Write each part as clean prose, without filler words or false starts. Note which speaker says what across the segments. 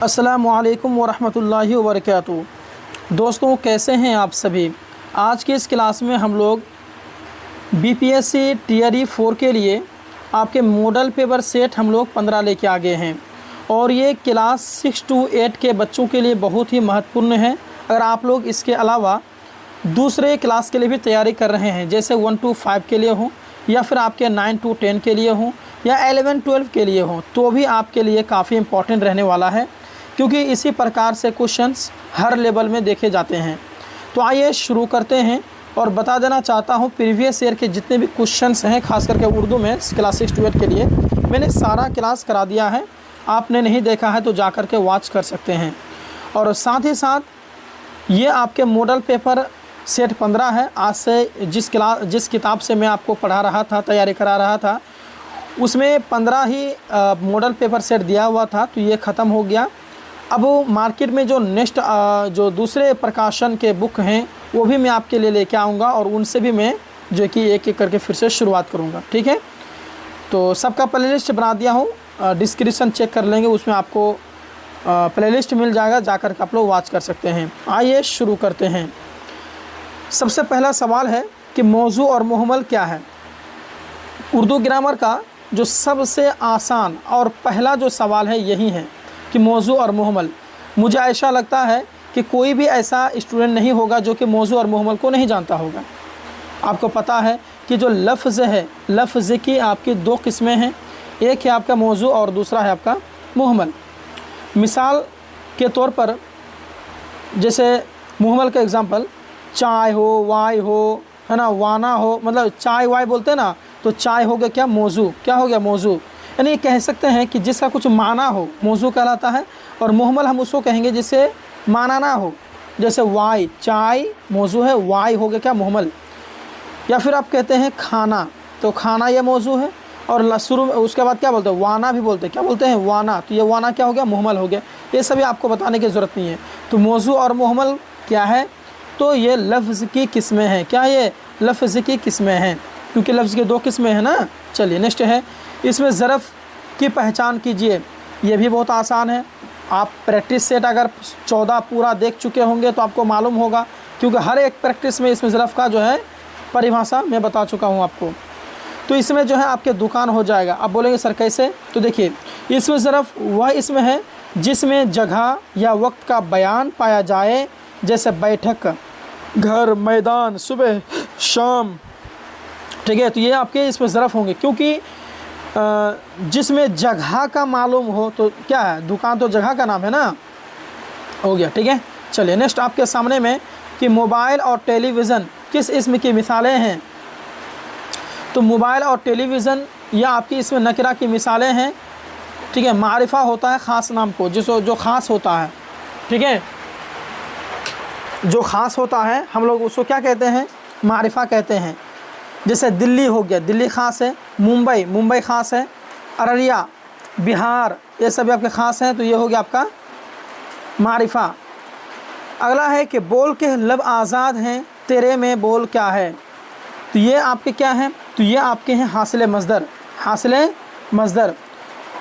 Speaker 1: अस्सलामुअलैकुम वरहमतुल्लाहि वबरकातुहू। दोस्तों, कैसे हैं आप सभी। आज की इस क्लास में हम लोग बीपीएससी टियर 4 के लिए आपके मॉडल पेपर सेट हम लोग 15 लेके आ गए हैं और ये क्लास 6 to 8 के बच्चों के लिए बहुत ही महत्वपूर्ण है। अगर आप लोग इसके अलावा दूसरे क्लास के लिए भी तैयारी कर रहे हैं, जैसे 1 to 5 के लिए हो या फिर आपके 9 to 10 के लिए हो या 11-12 के लिए हो, तो भी आपके लिए काफ़ी इम्पोर्टेंट रहने वाला है, क्योंकि इसी प्रकार से क्वेश्चंस हर लेवल में देखे जाते हैं। तो आइए शुरू करते हैं। और बता देना चाहता हूं, प्रीवियस ईयर के जितने भी क्वेश्चंस हैं, खास करके उर्दू में क्लास 6 to 8 के लिए मैंने सारा क्लास करा दिया है। आपने नहीं देखा है तो जा कर के वॉच कर सकते हैं। और साथ ही साथ ये आपके मॉडल पेपर सेट 15 है। आज से जिस किताब से मैं आपको पढ़ा रहा था, तैयारी करा रहा था, उसमें 15 ही मॉडल पेपर सेट दिया हुआ था, तो ये ख़त्म हो गया। अब मार्केट में जो नेक्स्ट जो दूसरे प्रकाशन के बुक हैं वो भी मैं आपके लिए लेके आऊँगा और उनसे भी मैं जो कि एक एक करके फिर से शुरुआत करूँगा। ठीक है, तो सबका प्लेलिस्ट बना दिया हूँ, डिस्क्रिप्शन चेक कर लेंगे, उसमें आपको प्लेलिस्ट मिल जाएगा, जाकर के आप लोग वॉच कर सकते हैं। आइए शुरू करते हैं। सबसे पहला सवाल है कि मौजू और मुहम्मल क्या है। उर्दू ग्रामर का जो सबसे आसान और पहला जो सवाल है यही है कि मौजू और मुहम्मल। मुझे ऐसा लगता है कि कोई भी ऐसा स्टूडेंट नहीं होगा जो कि मौजू और मुहम्मल को नहीं जानता होगा। आपको पता है कि जो लफ्ज़ है, लफ्ज़ की आपकी दो किस्में हैं, एक है आपका मौजू और दूसरा है आपका मुहम्मल। मिसाल के तौर पर जैसे मुहम्मल का एग्ज़ाम्पल, चाय हो, वाय हो, है ना, वाना हो, मतलब चाय वाय बोलते हैं ना, तो चाय हो गया क्या, मौजू। क्या हो गया, मौजू। यानी कह सकते हैं कि जिसका कुछ माना हो मौजू कहलाता है, और मुहम्मल हम उसको कहेंगे जिससे माना ना हो। जैसे वाय, चाय मौजू है, वाय हो गया क्या, मुहम्मल। या फिर आप कहते हैं खाना, तो खाना ये मौजू है, और शुरू में उसके बाद क्या बोलते हैं, वाना भी बोलते हैं। क्या बोलते हैं, वाना, तो ये वाना क्या हो गया, मुहम्मल हो गया। ये सभी आपको बताने की ज़रूरत नहीं है। तो मौजू और मुहम्मल क्या है, तो ये लफ्ज़ की किस्में हैं। क्या ये लफ्ज़ की किस्में हैं, क्योंकि लफ्ज़ के दो किस्में हैं ना। चलिए नेक्स्ट है, इसमें ज़रफ़ की पहचान कीजिए। ये भी बहुत आसान है। आप प्रैक्टिस सेट अगर 14 पूरा देख चुके होंगे तो आपको मालूम होगा, क्योंकि हर एक प्रैक्टिस में इसमें ज़रफ़ का जो है परिभाषा मैं बता चुका हूँ आपको। तो इसमें जो है आपके दुकान हो जाएगा। आप बोलेंगे सर कैसे, तो देखिए, इसमें ज़रफ़ वह इसमें है जिसमें जगह या वक्त का बयान पाया जाए, जैसे बैठक, घर, मैदान, सुबह, शाम। ठीक है, तो ये आपके इसमें ज़रफ़ होंगे, क्योंकि जिसमें जगह का मालूम हो तो क्या है, दुकान तो जगह का नाम है ना, हो गया। ठीक है, चलिए नेक्स्ट आपके सामने में कि मोबाइल और टेलीविज़न किस इसम की मिसालें हैं। तो मोबाइल और टेलीविज़न या आपकी इसमें नकिरा की मिसालें हैं। ठीक है, मारिफा होता है ख़ास नाम को, जो ख़ास होता है। ठीक है, जो ख़ास होता है हम लोग उसको क्या कहते हैं, मारिफा कहते हैं। जैसे दिल्ली हो गया, दिल्ली ख़ास है। मुंबई, मुंबई ख़ास है। अररिया, बिहार, ये सभी आपके ख़ास हैं, तो ये हो गया आपका मारिफा। अगला है कि बोल के लब आज़ाद हैं, तेरे में बोल क्या है। तो ये आपके क्या हैं, तो ये आपके हैं हासिल मज़दर। हासिल मज़दर,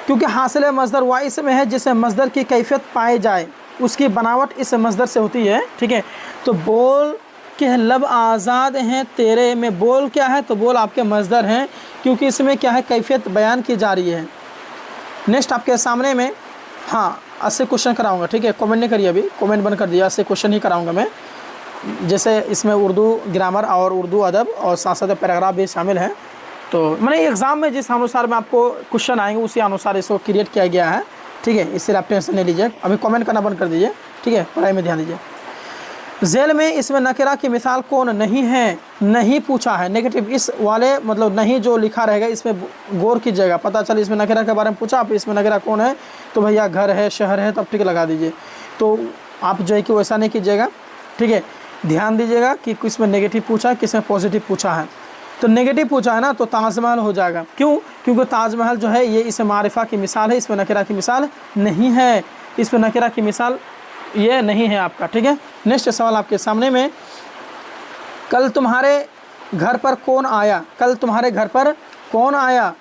Speaker 1: क्योंकि हासिल मज़दर वह इसमें है जिसमें मज़दर की कैफियत पाई जाए, उसकी बनावट इस मज़दर से होती है। ठीक है, तो बोल के लब आज़ाद हैं, तेरे में बोल क्या है, तो बोल आपके मज़दर हैं, क्योंकि इसमें क्या है, कैफियत बयान की जा रही है। नेक्स्ट आपके सामने में, हाँ, 80 क्वेश्चन कराऊंगा। ठीक है, कमेंट नहीं करिए, अभी कमेंट बंद कर दिया, 80 क्वेश्चन ही कराऊंगा मैं। जैसे इसमें उर्दू ग्रामर और उर्दू अदब और साथ साथ पैराग्राफ भी शामिल है। तो मैंने एग्ज़ाम में जिस अनुसार में आपको क्वेश्चन आएंगे उसी अनुसार इसको क्रिएट किया गया है। ठीक है, इससे आप टेंशन नहीं लीजिए, अभी कमेंट करना बंद कर दीजिए। ठीक है, पढ़ाई में ध्यान दीजिए। झेल में इसमें नकिरा की मिसाल कौन नहीं है, नहीं पूछा है, नेगेटिव इस वाले मतलब नहीं जो लिखा रहेगा इसमें गौर कीजिएगा। पता चले इसमें नकिरा के बारे में पूछा, आप इसमें नकिरा कौन है, तो भैया घर है, शहर है, तब ठीक लगा दीजिए। तो आप जो है कि वैसा नहीं कीजिएगा। ठीक है, ध्यान दीजिएगा कि किसमें नेगेटिव पूछा है, किसमें पॉजिटिव पूछा है। तो नेगेटिव पूछा है ना, तो ताजमहल हो जाएगा। क्यों, क्योंकि ताजमहल जो है ये इस मारिफा की मिसाल है, इसमें नकिरा की मिसाल नहीं है, इसमें नकिरा की मिसाल ये नहीं है आपका। ठीक है, नेक्स्ट सवाल आपके सामने में, कल तुम्हारे घर पर कौन आया, कल तुम्हारे घर पर कौन आया।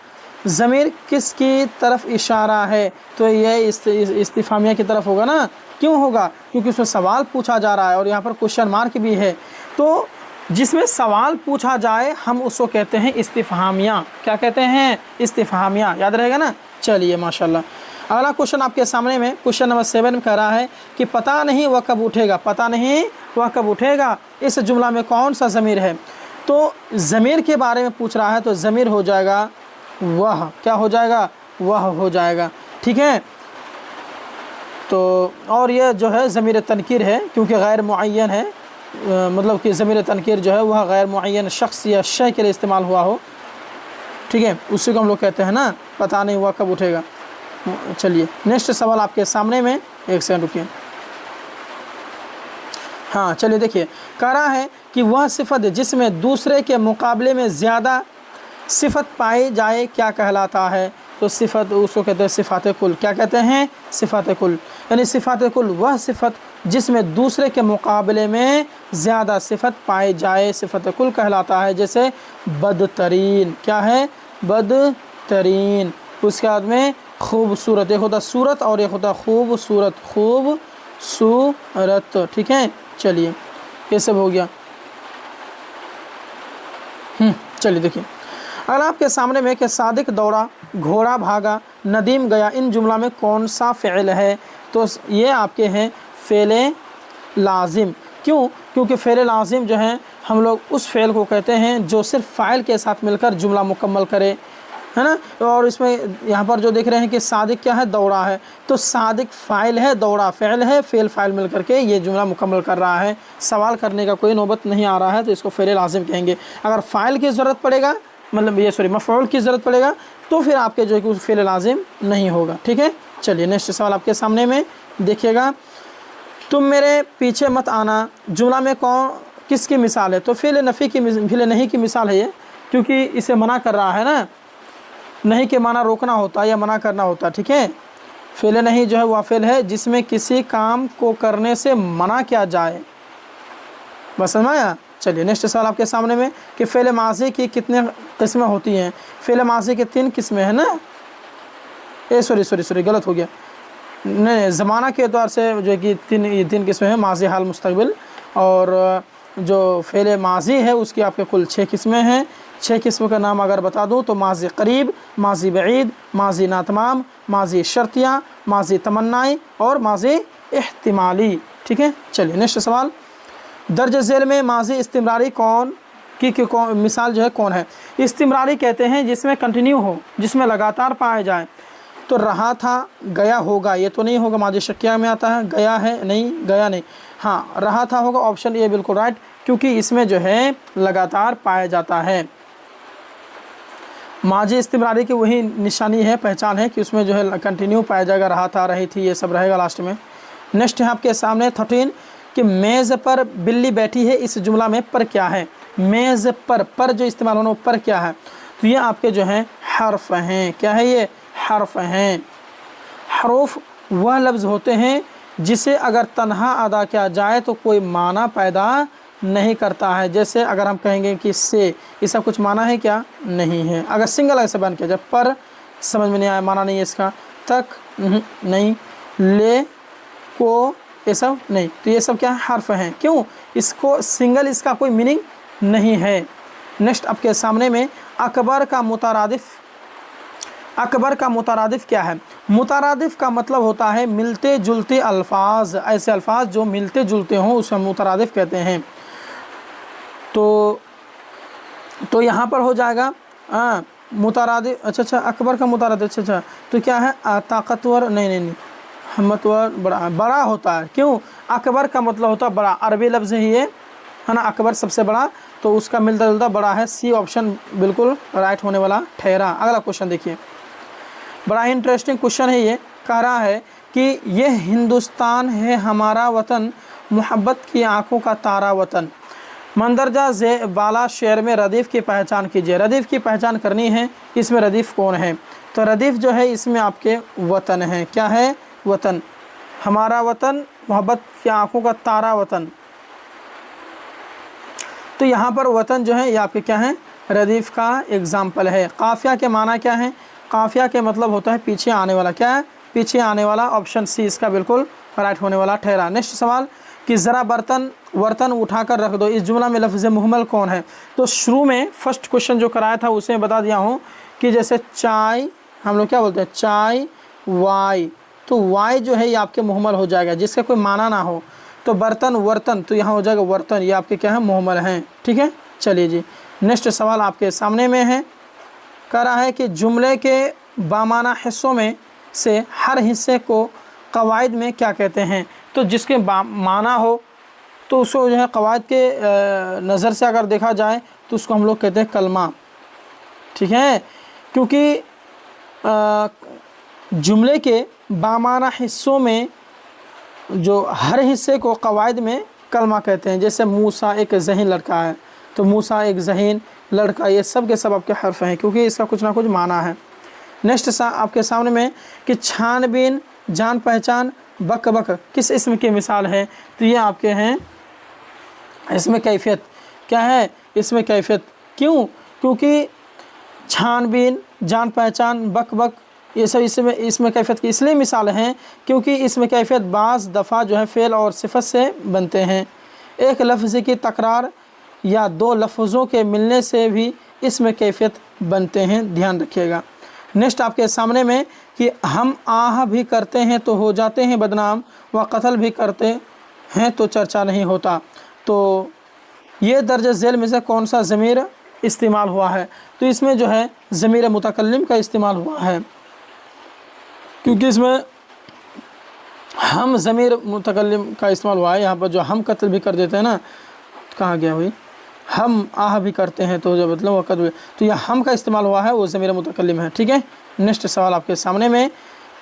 Speaker 1: ज़मीर किसकी तरफ इशारा है? तो ये इस्तिफामिया की तरफ होगा ना। क्यों होगा? क्योंकि उसमें सवाल पूछा जा रहा है और यहाँ पर क्वेश्चन मार्क भी है। तो जिसमें सवाल पूछा जाए हम उसको कहते हैं इस्तिफहामिया। क्या कहते हैं? इस्तिफहामिया। याद रहेगा ना। चलिए माशाल्लाह। अगला क्वेश्चन आपके सामने में क्वेश्चन नंबर 7 में कह रहा है कि पता नहीं वह कब उठेगा। पता नहीं वह कब उठेगा, इस जुमला में कौन सा ज़मीर है? तो ज़मीर के बारे में पूछ रहा है तो ज़मीर हो जाएगा वह। क्या हो जाएगा? वह हो जाएगा। ठीक है। तो और यह जो है ज़मीर तनकीर है क्योंकि गैर मुअय्यन है, मतलब कि ज़मीर तनकीर जो है वह गैर मुअय्यन शख्स या शय के लिए इस्तेमाल हुआ हो। ठीक है, उसी को हम लोग कहते हैं ना पता नहीं वह कब उठेगा। चलिए नेक्स्ट सवाल आपके सामने में, एक सेकंड रुकिए। हाँ चलिए देखिए, कह रहा है कि वह सिफत जिसमें दूसरे के मुकाबले में ज़्यादा सिफत पाई जाए क्या कहलाता है? तो सिफत उसको कहते हैं सिफात कुल। क्या कहते हैं? सिफात कुल। यानी सिफात कुल वह सिफत जिसमें दूसरे के मुकाबले में ज़्यादा सिफत पाई जाए सिफत कुल कहलाता है। जैसे बदतरीन। क्या है? बदतरीन। उसके बाद में खूबसूरत। एक होता सूरत और एक होता खूबसूरत। खूबसूरत। ठीक है। चलिए ये सब हो गया। चलिए देखिए, अगर आपके सामने में कि सादिक दौड़ा, घोड़ा भागा, नदीम गया, इन जुमला में कौन सा फ़िल है? तो ये आपके हैं फ़ेले लाजिम। क्यों? क्योंकि फ़ेले लाजिम जो है हम लोग उस फ़ेल को कहते हैं जो सिर्फ फ़ाइल के साथ मिलकर जुमला मुकम्मल करे, है ना। और इसमें यहाँ पर जो देख रहे हैं कि सादिक क्या है? दौड़ा है। तो सादिक फ़ाइल है, दौड़ा फ़ेल है, फ़ेल फ़ाइल मिल करके ये जुमला मुकम्मल कर रहा है। सवाल करने का कोई नौबत नहीं आ रहा है तो इसको फ़ेले लाजिम कहेंगे। अगर फ़ाइल की ज़रूरत पड़ेगा, मतलब ये मफ़ऊल की ज़रूरत पड़ेगा, तो फिर आपके जो है कि फ़ेल लाजिम नहीं होगा। ठीक है। चलिए नेक्स्ट सवाल आपके सामने में देखिएगा। तुम मेरे पीछे मत आना, जुमला में कौन किसकी मिसाल है? तो फ़ेल नफ़ी की, फ़ेल नहीं की मिसाल है ये, क्योंकि इसे मना कर रहा है ना। नहीं के माना रोकना होता है या मना करना होता है। ठीक है। फ़ेल नहीं जो है वह फ़ेल है जिसमें किसी काम को करने से मना किया जाए। बस समझ आया। चलिए नेक्स्ट सवाल आपके सामने में कि फ़ेल माज़ी की कितने किस्में होती हैं? फ़ेल माज़ी के 3 किस्में हैं ना। सॉरी गलत हो गया। नहीं, ज़माना के एतबार से जो है कि तीन किस्में हैं, माज़ी, हाल, मुस्तक़बिल। और जो फ़ेल माज़ी है उसकी आपके कुल 6 किस्में हैं। 6 किस्म का नाम अगर बता दूँ तो माज़ी करीब, माज़ी बईद, माज़ी नातमाम, माज़ी शर्तिया, माज़ी तमन्नाई और माज़ी इह्तिमाली। ठीक है। चलिए नेक्स्ट सवाल, दर्ज झेल में माज़ी इस्तिमरारी कौन मिसाल जो है कौन है? इस्तिमरारी कहते हैं जिसमें कंटिन्यू हो, जिसमें लगातार पाए जाए। तो रहा था, गया होगा, ये तो नहीं होगा, माज़ी शक्या में आता है। गया है नहीं, गया नहीं। हाँ रहा था होगा, ऑप्शन ए बिल्कुल राइट, क्योंकि इसमें जो है लगातार पाया जाता है। माज़ी इस्तिमरारी की वही निशानी है, पहचान है कि उसमें जो है कंटिन्यू पाया जाएगा। रहा था, रही थी, ये सब रहेगा लास्ट में। नेक्स्ट है आपके सामने 13 कि मेज़ पर बिल्ली बैठी है, इस जुमला में पर क्या है? मेज़ पर जो इस्तेमाल होना पर क्या है? तो ये आपके जो हैं हर्फ हैं। क्या है ये? हर्फ हैं। हरूफ वह लफ्ज़ होते हैं जिसे अगर तन्हा अदा किया जाए तो कोई माना पैदा नहीं करता है। जैसे अगर हम कहेंगे कि से, इसका कुछ माना है क्या? नहीं है। अगर सिंगल ऐसे बन किया जाए, पर समझ में नहीं आया, माना नहीं है इसका। तक नहीं, ले, को, ये सब नहीं। तो ये सब क्या है? हर्फ हैं। क्यों? इसको सिंगल, इसका कोई मीनिंग नहीं है। नेक्स्ट आपके सामने में अकबर का मुतरादिफ। अकबर का मुतरादिफ क्या है? मुतरादिफ का मतलब होता है मिलते जुलते अल्फाज। ऐसे अल्फाज जो मिलते जुलते हों उसे मुतरादिफ कहते हैं। तो यहाँ पर हो जाएगा मुतरादिफ। अच्छा, अकबर का मुतरादिफ। अच्छा, तो क्या है? ताकतवर नहीं, हिम्मतवर, बड़ा होता है। क्यों? अकबर का मतलब होता है बड़ा, अरबी लफ्ज़ है ये, है ना। अकबर सबसे बड़ा, तो उसका मिलता जुलता बड़ा है। सी ऑप्शन बिल्कुल राइट होने वाला ठहरा। अगला क्वेश्चन देखिए, बड़ा ही इंटरेस्टिंग क्वेश्चन है ये। कह रहा है कि यह हिंदुस्तान है हमारा वतन, मोहब्बत की आंखों का तारा वतन। मंदरजा जे बाला शेर में रदीफ़ की पहचान कीजिए। रदीफ़ की पहचान करनी है, इसमें रदीफ़ कौन है? तो रदीफ़ जो है इसमें आपके वतन है। क्या है? वतन। हमारा वतन, मोहब्बत की आंखों का तारा वतन। तो यहाँ पर वतन जो है ये आपके क्या है? रदीफ़ का एग्ज़ाम्पल है। काफ़िया के माना क्या है? काफिया के मतलब होता है पीछे आने वाला। क्या है? पीछे आने वाला। ऑप्शन सी इसका बिल्कुल राइट होने वाला ठहरा। नेक्स्ट सवाल कि ज़रा बर्तन उठाकर रख दो, इस जुमला में लफ्ज़ मुहम्मल कौन है? तो शुरू में फर्स्ट क्वेश्चन जो कराया था उसे बता दिया हूँ कि जैसे चाय हम लोग क्या बोलते हैं, चाय वाई, तो वाई जो है ये आपके मुहम्मल हो जाएगा जिसका कोई माना ना हो। तो बर्तन वर्तन, तो यहाँ हो जाएगा वर्तन, ये आपके क्या है, मुहम्मल हैं। ठीक है, चलिए जी नेक्स्ट सवाल आपके सामने में है। कह रहा है कि जुमले के बामाना हिस्सों में से हर हिस्से को कवायद में क्या कहते हैं? तो जिसके माना हो तो उसको जो है कवायद के नज़र से अगर देखा जाए तो उसको हम लोग कहते हैं कलमा। ठीक है, क्योंकि जुमले के बामाना हिस्सों में जो हर हिस्से को कवायद में कलमा कहते हैं। जैसे मूसा एक ज़हीन लड़का है, तो मूसा एक ज़हीन लड़का, ये सब के सब आपके हर्फ हैं क्योंकि इसका कुछ ना कुछ माना है। नेक्स्ट आपके सामने में कि छानबीन, जान पहचान, बक बक किस इसम की मिसाल है? तो ये आपके हैं इसमें कैफियत। क्या है? इसमें कैफियत। क्यों? क्योंकि छानबीन, जान पहचान, बक बक ये सब इसमें कैफियत की इसलिए मिसाल हैं क्योंकि इसमें कैफियत बाज़ दफ़ा जो है फ़ेल और सिफत से बनते हैं। एक लफ्ज़ की तकरार या दो लफ्ज़ों के मिलने से भी इसमें कैफियत बनते हैं, ध्यान रखिएगा। नेक्स्ट आपके सामने में कि हम आह भी करते हैं तो हो जाते हैं बदनाम, व कत्ल भी करते हैं तो चर्चा नहीं होता। तो ये दर्ज झेल में से कौन सा ज़मीर इस्तेमाल हुआ है? तो इसमें जो है ज़मीर मुतकल्लिम का इस्तेमाल हुआ है क्योंकि इसमें हम ज़मीर मुतकल्लिम का इस्तेमाल हुआ है। यहाँ पर जो हम कत्ल भी कर देते हैं ना, कहाँ गया भाई, हम आह भी करते हैं तो जो मतलब वक़्त भी, तो यह हम का इस्तेमाल हुआ है वो ज़मीर मुतकल्लिम है। ठीक है, नेक्स्ट सवाल आपके सामने में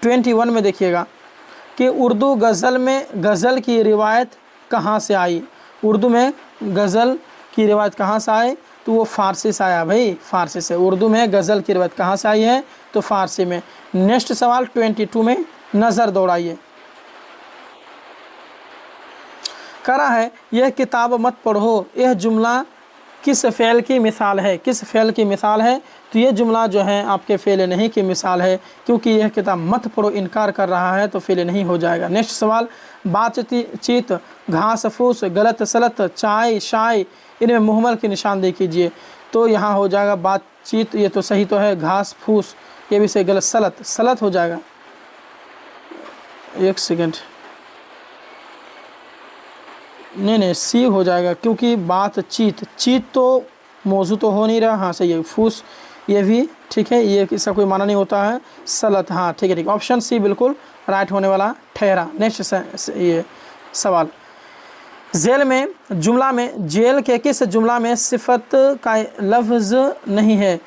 Speaker 1: 21 में देखिएगा कि उर्दू गज़ल में गज़ल की रिवायत कहाँ से आई? उर्दू में गज़ल की रिवायत कहाँ से आई? तो वो फ़ारसी से आया भाई, फ़ारसी से। उर्दू में गज़ल की रिवायत कहाँ से आई है? तो फ़ारसी में। नेक्स्ट सवाल 22 में नज़र दौड़ाइए। करा है यह किताब मत पढ़ो, यह जुमला किस फ़ेल की मिसाल है? किस फ़ेल की मिसाल है? तो ये जुमला जो है आपके फ़ेल नहीं की मिसाल है क्योंकि यह किताब मत पढ़ो इनकार कर रहा है तो फ़ेल नहीं हो जाएगा। नेक्स्ट सवाल बातचीत, घास फूस, गलत सलत, चाय शाय, इनमें मुहम्मल की निशानदेही कीजिए। तो यहाँ हो जाएगा बातचीत, ये तो सही तो है, घास फूस ये भी सही, गलत सलत, सलत हो जाएगा। एक सेकेंड, नहीं सी हो जाएगा क्योंकि बातचीत, चीत तो मौजू तो हो नहीं रहा। हाँ सही है, फूस ये भी ठीक है, ये इसका कोई माना नहीं होता है। सलत, हाँ ठीक है, ठीक, ऑप्शन सी बिल्कुल राइट होने वाला ठहरा। नेक्स्ट ये सवाल, जेल में जुमला में जेल के किस जुमला में सिफत का लफ्ज़ नहीं है?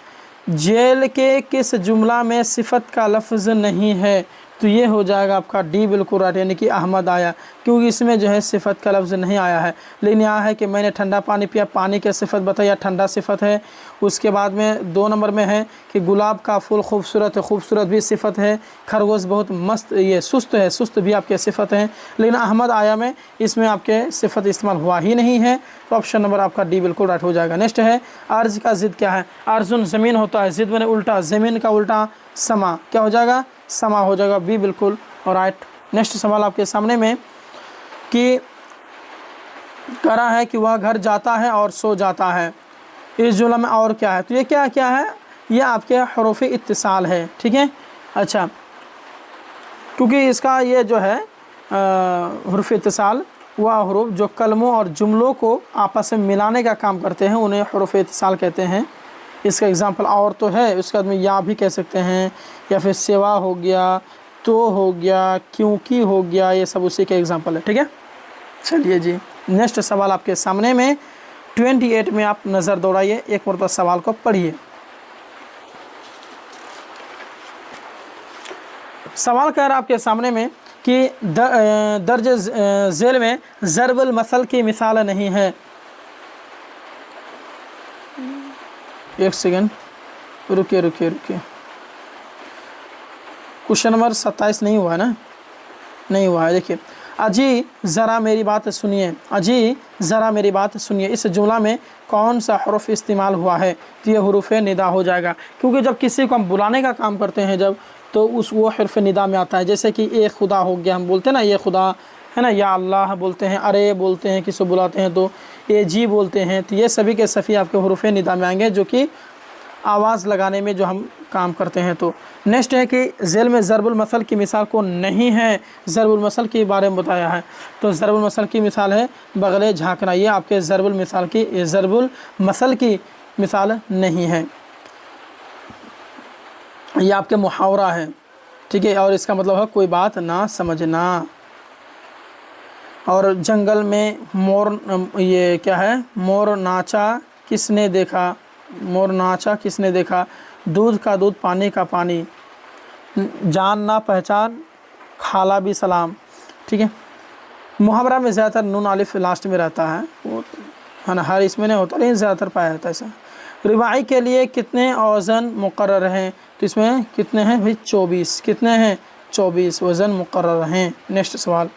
Speaker 1: जेल के किस जुमला में सिफत का लफ्ज़ नहीं है? तो ये हो जाएगा आपका डी बिल्कुल राइट, यानी कि अहमद आया, क्योंकि इसमें जो है सिफत का लफ्ज़ नहीं आया है। लेकिन यहाँ है कि मैंने ठंडा पानी पिया, पानी की सिफत बताया, ठंडा सिफत है। उसके बाद में 2 नंबर में है कि गुलाब का फूल खूबसूरत है, खूबसूरत भी सिफत है। खरगोश बहुत मस्त, ये सुस्त है, सुस्त भी आपके सिफत हैं। लेकिन अहमद आया में इसमें आपके सिफत इस्तेमाल हुआ ही नहीं है, तो ऑप्शन नंबर आपका डी बिल्कुल राइट हो जाएगा। नेक्स्ट है अर्ज का ज़िद क्या है? अर्जुन ज़मीन होता है, ज़िद मैंने उल्टा, ज़मीन का उल्टा समा, क्या हो जाएगा? समा हो जाएगा, बी बिल्कुल और राइट। नेक्स्ट सवाल आपके सामने में कि करा है कि वह घर जाता है और सो जाता है, इस जुमला में और क्या है? तो ये क्या क्या है? ये आपके हरूफ इत्तिसाल है। ठीक है, अच्छा, क्योंकि इसका ये जो है हरूफ इत्तिसाल, वह हरूफ जो कलमों और जुमलों को आपस में मिलाने का काम करते हैं उन्हें हरूफ इत्तिसाल कहते हैं। इसका एग्जांपल और तो है, उसके बाद में या भी कह सकते हैं, या फिर सेवा हो गया, तो हो गया, क्योंकि हो गया, ये सब उसी के एग्जांपल है। ठीक है, चलिए जी नेक्स्ट सवाल आपके सामने में 28 में आप नज़र दौड़ाइए, एक मरतबा सवाल को पढ़िए। सवाल कह रहा है आपके सामने में कि दर्ज झेल में ज़रबुल मसल की मिसाल नहीं है। एक सेकेंड, रुकिए रुकिए रुकिए, क्वेश्चन नंबर 27 नहीं हुआ है ना? नहीं हुआ है। देखिए अजी ज़रा मेरी बात सुनिए, अजी ज़रा मेरी बात सुनिए, इस जुमला में कौन सा हरूफ इस्तेमाल हुआ है? तो ये हरूफ निदा हो जाएगा, क्योंकि जब किसी को हम बुलाने का काम करते हैं जब, तो उस वो हरफ निदा में आता है। जैसे कि ए खुदा हो गया, हम बोलते हैं ना ये खुदा है ना, या अल्लाह बोलते हैं, अरे बोलते हैं, किसी को बुलाते हैं तो ए जी बोलते हैं। तो ये सभी के सफ़ी आपके हरूफ निदा में आएंगे, जो कि आवाज़ लगाने में जो हम काम करते हैं। तो नेक्स्ट है कि ज़ेल में ज़रबुल मसल की मिसाल को नहीं है, ज़रबुल मसल के बारे में बताया है। तो ज़रबुल मसल की मिसाल है बगले झाँकना, ये आपके ज़रबुल मसल की मिसाल नहीं है, ये आपके मुहावरा है, ठीक है। और इसका मतलब है कोई बात ना समझना। और जंगल में मोर, ये क्या है, मोर नाचा किसने देखा, मोर नाचा किसने देखा, दूध का दूध पानी का पानी, जान ना पहचान खाला भी सलाम, ठीक है। मुहावरा में ज़्यादातर नून अलिफ लास्ट में रहता है, वो है ना, हर इसमें नहीं होता लेकिन ज़्यादातर पाया जाता है ऐसा। रिवाई के लिए कितने औज़न मुकर्रर हैं? तो इसमें कितने हैं भाई? 24। कितने हैं? 24 वज़न मुकर्रर हैं। नेक्स्ट सवाल,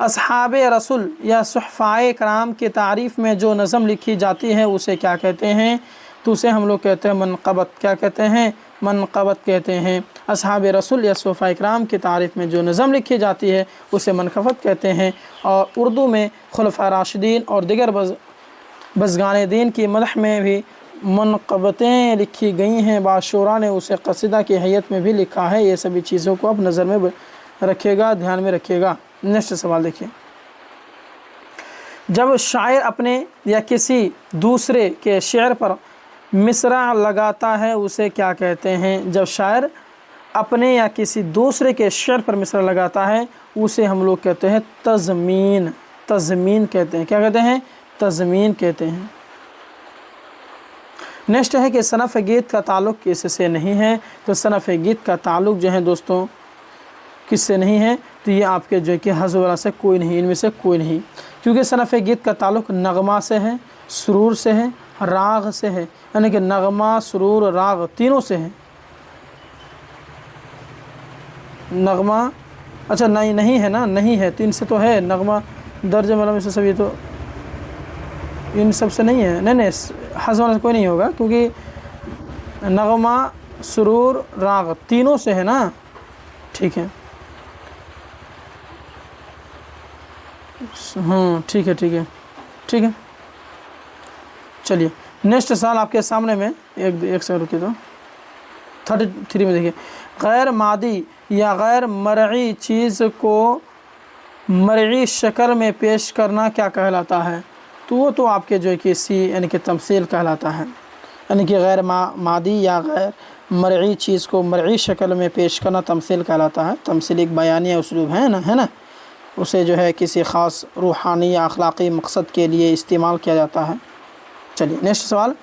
Speaker 1: असहाबे रसूल या सुहफ़ाए कराम की तारीफ़ में जो नज़म लिखी जाती है उसे क्या कहते हैं? तो उसे हम लोग कहते हैं मनक़बत। क्या कहते हैं? मनक़बत कहते हैं। असहाबे रसूल या सुहफ़ाए कराम की तारीफ़ में जो नज़म लिखी जाती है उसे मनक़बत कहते हैं। और उर्दू में खुलफ़ा राशिदीन और दिगर बज़गाने दीन की मदह में भी मनक़बतें लिखी गई हैं। बाशुरा ने उसे क़सीदा की हैयत में भी लिखा है। ये सभी चीज़ों को आप नज़र में रखिएगा, ध्यान में रखिएगा। नेक्स्ट सवाल देखिए, जब शायर अपने या किसी दूसरे के शेर पर मिसरा लगाता है उसे क्या कहते हैं? जब शायर अपने या किसी दूसरे के शेर पर मिसरा लगाता है उसे हम लोग कहते हैं तज़मीन। तज़मीन कहते हैं। क्या कहते हैं? तज़मीन कहते हैं। नेक्स्ट है कि सनफ़ गीत का ताल्लुक़ किससे नहीं है? तो सनफ़ गीत का ताल्लुक़ जो है दोस्तों किससे नहीं है? तो ये आपके जो कि हज़ वाला से कोई नहीं, इनमें से कोई नहीं, क्योंकि सनफ़ गीत का ताल्लुक़ नगमा से है, सुरूर से है, राग से है, यानी कि नगमा, सुरूर, राग तीनों से है। नगमा अच्छा नहीं है ना, नहीं है, तीन से तो है, नगमा दर्ज मतलब से सब, ये तो इन सब से नहीं है। नहीं हज़ वाला से कोई नहीं होगा, क्योंकि नगमा, सुरूर, राग तीनों से है ना, ठीक है। ठीक है। चलिए नेक्स्ट सवाल आपके सामने में, एक सेकंड रुकिए, तो 33 में देखिए, गैर मादी या गैर मरई चीज़ को मरई शक्ल में पेश करना क्या कहलाता है? तो वो तो आपके जो है कि सी यानी कि तमसील कहलाता है, यानी कि गैर मादी या गैर मरई चीज़ को मरई शक्ल में पेश करना तमसील कहलाता है। तमसील एक बयानी उसलूब है ना, उसे जो है किसी ख़ास रूहानी या अखलाक़ी मकसद के लिए इस्तेमाल किया जाता है। चलिए नेक्स्ट सवाल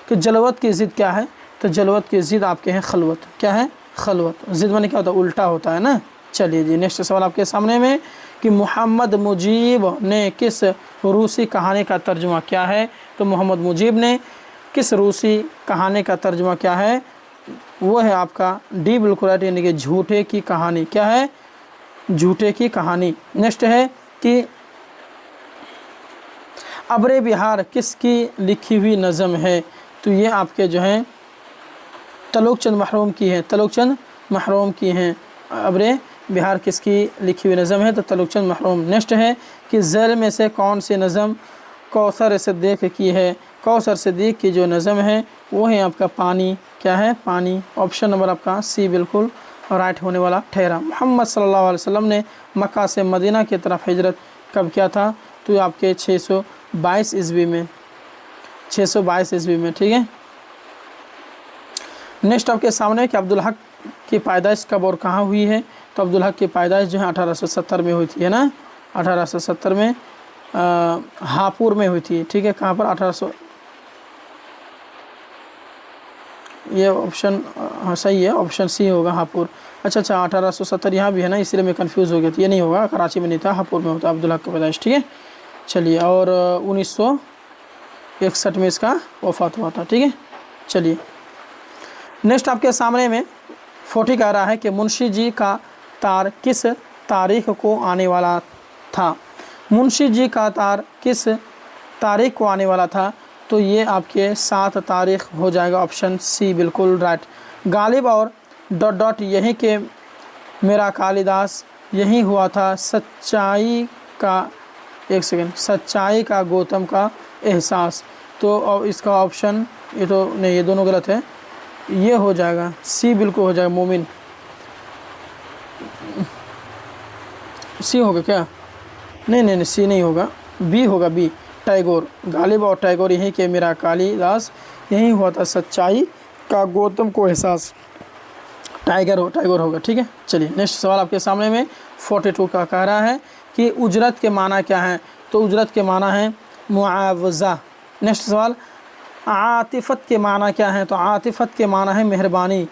Speaker 1: कि जलवत की ज़िद क्या है? तो जलवत की ज़िद आपके हैं खलवत। क्या है? खलवत। ज़िद माने क्या होता है? उल्टा होता है ना। चलिए जी नेक्स्ट सवाल आपके सामने में कि मोहम्मद मुजीब ने किस रूसी कहानी का तर्जुमा किया है? तो मोहम्मद मुजीब ने किस रूसी कहानी का तर्जुमा किया है? वो है आपका डी बिल्कुल राइट, यानी कि झूठे की कहानी। क्या है? झूठे की कहानी। नेक्स्ट है कि अब्रे बिहार किसकी लिखी हुई नज़म है? तो ये आपके जो हैं तलोक चंद महरूम की है, तलोक चंद महरूम की हैं। अब्रे बिहार किसकी लिखी हुई नज़म है? तो तलोक चंद महरूम। नेक्स्ट है कि ज़ैल में से कौन सी नज़म कौसर सिद्दीक़ की है? कौसर सिद्दीक़ की जो नज़म है वो है आपका पानी। क्या है? पानी। ऑप्शन नंबर आपका सी बिल्कुल राइट होने वाला ठहरा। मोहम्मद सल्लल्लाहु अलैहि वसल्लम ने मक्का से मदीना की तरफ हिजरत कब किया था? तो आपके 622 ईस्वी में, 622 ईस्वी में, ठीक है। नेक्स्ट आपके सामने है कि अब्दुल हक की पैदाइश कब और कहाँ हुई है? तो अब्दुल हक की पैदाइश जो है 1870 में हुई थी, है ना, 1870 में हापुर में हुई थी, ठीक है। कहाँ पर? 1800, ये ऑप्शन सही है, ऑप्शन सी होगा, हापुर। अच्छा 1870 यहाँ भी है ना, इसलिए मैं कंफ्यूज हो गया था, ये नहीं होगा, कराची में नहीं था, हापुर में होता अब्दुल हक की पैदाइश, ठीक है। चलिए और 1961 में इसका वफ़ात हुआ था, ठीक है। चलिए नेक्स्ट आपके सामने में 40 कह रहा है कि मुंशी जी का तार किस तारीख को आने वाला था। मुंशी जी का तार किस तारीख को आने वाला था? तो ये आपके 7 तारीख हो जाएगा, ऑप्शन सी बिल्कुल राइट। गालिब और डॉट डॉट यहीं के मेरा कालिदास, यही हुआ था सच्चाई का, एक सेकंड, सच्चाई का गौतम का एहसास। तो और इसका ऑप्शन ये तो नहीं, ये दोनों गलत है, ये हो जाएगा सी बिल्कुल हो जाएगा, मोमिन। सी होगा क्या? नहीं नहीं नहीं, सी नहीं होगा, बी होगा, बी टैगोर। गालिब और टैगोर यहीं के मेरा कालिदास, यही हुआ था सच्चाई का गौतम को एहसास। टैगोर होगा। ठीक है, चलिए नेक्स्ट सवाल आपके सामने में 42 का कह रहा है कि उजरत के माना क्या है? तो उजरत के माना है मुआवजा। नेक्स्ट सवाल, आतिफत के माना क्या है? तो आतिफत के माना है मेहरबानी।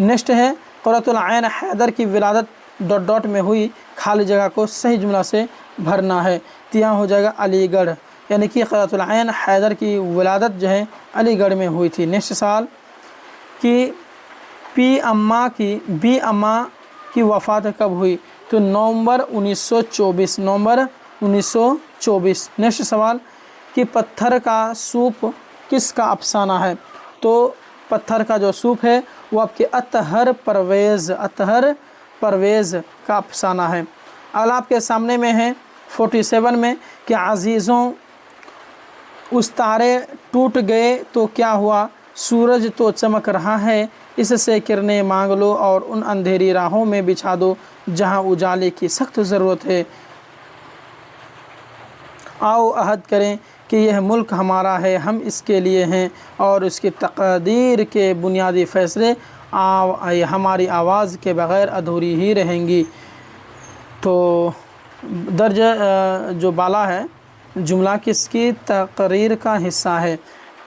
Speaker 1: नेक्स्ट है क़ुर्रतुल ऐन हैदर की विलादत डॉट डॉट में हुई, खाली जगह को सही जुमला से भरना है। तो यहाँ हो जाएगा अलीगढ़, यानी कि क़ुर्रतुल ऐन हैदर की विलादत जो है अलीगढ़ में हुई थी। नेक्स्ट सवाल कि बी अम्मा की वफ़ात कब हुई? तो नवंबर 1924, नवंबर 1924। नेक्स्ट सवाल कि पत्थर का सूप किसका अफसाना है? तो पत्थर का जो सूप है वो आपके अतहर परवेज़ का अफसाना है। अगला आपके सामने में है 47 में कि अजीज़ों उस तारे टूट गए तो क्या हुआ? सूरज तो चमक रहा है, इससे किरणें मांग लो और उन अंधेरी राहों में बिछा दो जहां उजाले की सख्त ज़रूरत है। आओ अहद करें कि यह मुल्क हमारा है, हम इसके लिए हैं और उसकी तकदीर के बुनियादी फ़ैसले हमारी आवाज़ के बग़ैर अधूरी ही रहेंगी। तो दर्ज जो बाला है जुमला किसकी तकरीर का हिस्सा है?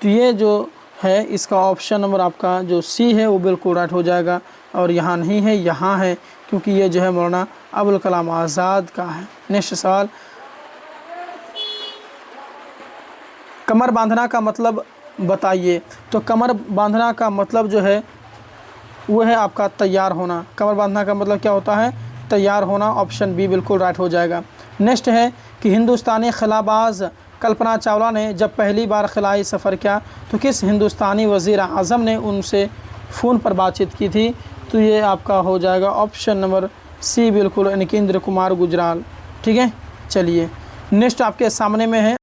Speaker 1: तो ये जो है इसका ऑप्शन नंबर आपका जो सी है वो बिल्कुल राइट हो जाएगा, और यहाँ नहीं है, यहाँ है, क्योंकि ये जो है मौलाना अबुल कलाम आज़ाद का है। नेक्स्ट सवाल, कमर बांधना का मतलब बताइए? तो कमर बांधना का मतलब जो है वो है आपका तैयार होना। कमर बांधना का मतलब क्या होता है? तैयार होना। ऑप्शन बी बिल्कुल राइट हो जाएगा। नेक्स्ट है कि हिंदुस्तानी खिलाबाज कल्पना चावला ने जब पहली बार खिलाई सफ़र किया तो किस हिंदुस्तानी वज़ीर आज़म ने उनसे फ़ोन पर बातचीत की थी? तो ये आपका हो जाएगा ऑप्शन नंबर सी बिल्कुल, यानी कि इंद्र कुमार गुजराल। ठीक है, चलिए नेक्स्ट आपके सामने में है